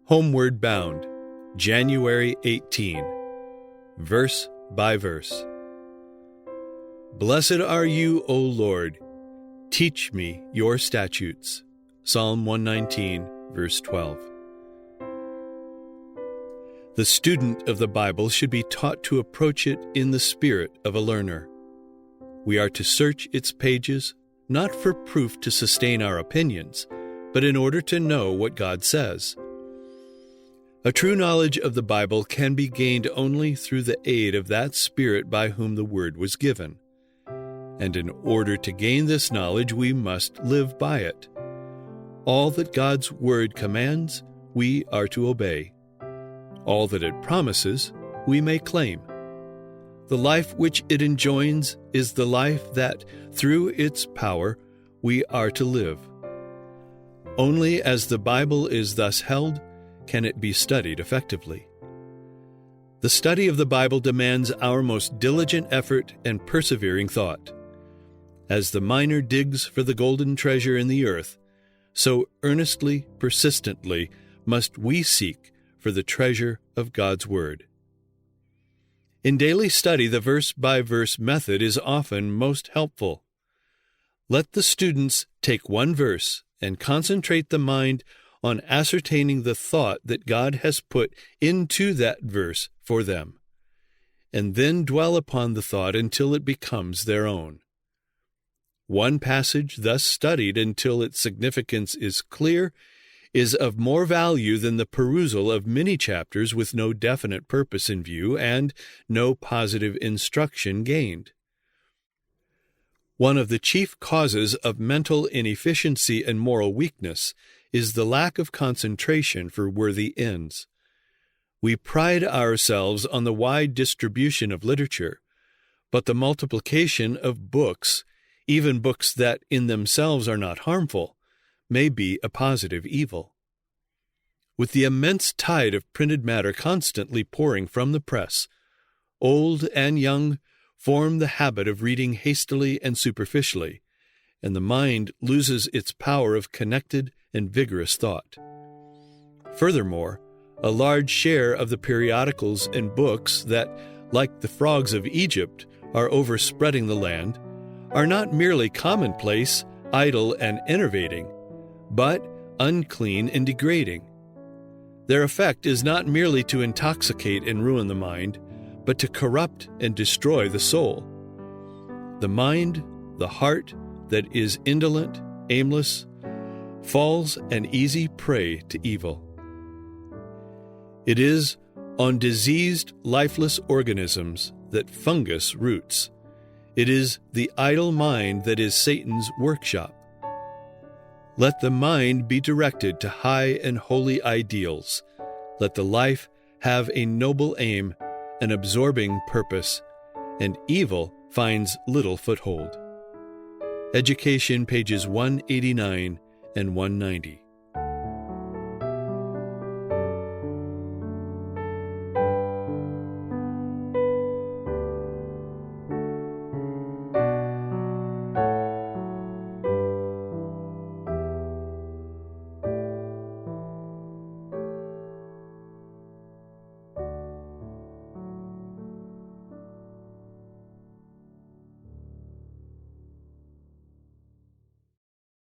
Homeward Bound, January 18, verse by verse. Blessed are you, O Lord. Teach me your statutes. Psalm 119, verse 12. The student of the Bible should be taught to approach it in the spirit of a learner. We are to search its pages, not for proof to sustain our opinions, but in order to know what God says. A true knowledge of the Bible can be gained only through the aid of that Spirit by whom the Word was given. And in order to gain this knowledge, we must live by it. All that God's Word commands, we are to obey. All that it promises, we may claim. The life which it enjoins is the life that, through its power, we are to live. Only as the Bible is thus held, can it be studied effectively. The study of the Bible demands our most diligent effort and persevering thought. As the miner digs for the golden treasure in the earth, so earnestly, persistently must we seek for the treasure of God's Word. In daily study, the verse-by-verse method is often most helpful. Let the students take one verse and concentrate the mind on ascertaining the thought that God has put into that verse for them, and then dwell upon the thought until it becomes their own. One passage thus studied until its significance is clear is of more value than the perusal of many chapters with no definite purpose in view and no positive instruction gained. One of the chief causes of mental inefficiency and moral weakness is the lack of concentration for worthy ends. We pride ourselves on the wide distribution of literature, but the multiplication of books, even books that in themselves are not harmful, may be a positive evil. With the immense tide of printed matter constantly pouring from the press, old and young form the habit of reading hastily and superficially, and the mind loses its power of connected and vigorous thought. Furthermore, a large share of the periodicals and books that, like the frogs of Egypt, are overspreading the land, are not merely commonplace, idle, and enervating, but unclean and degrading. Their effect is not merely to intoxicate and ruin the mind, but to corrupt and destroy the soul. The mind, the heart that is indolent, aimless, falls an easy prey to evil. It is on diseased, lifeless organisms that fungus roots. It is the idle mind that is Satan's workshop. Let the mind be directed to high and holy ideals. Let the life have a noble aim, an absorbing purpose, and evil finds little foothold. Education, pages 189 and 190.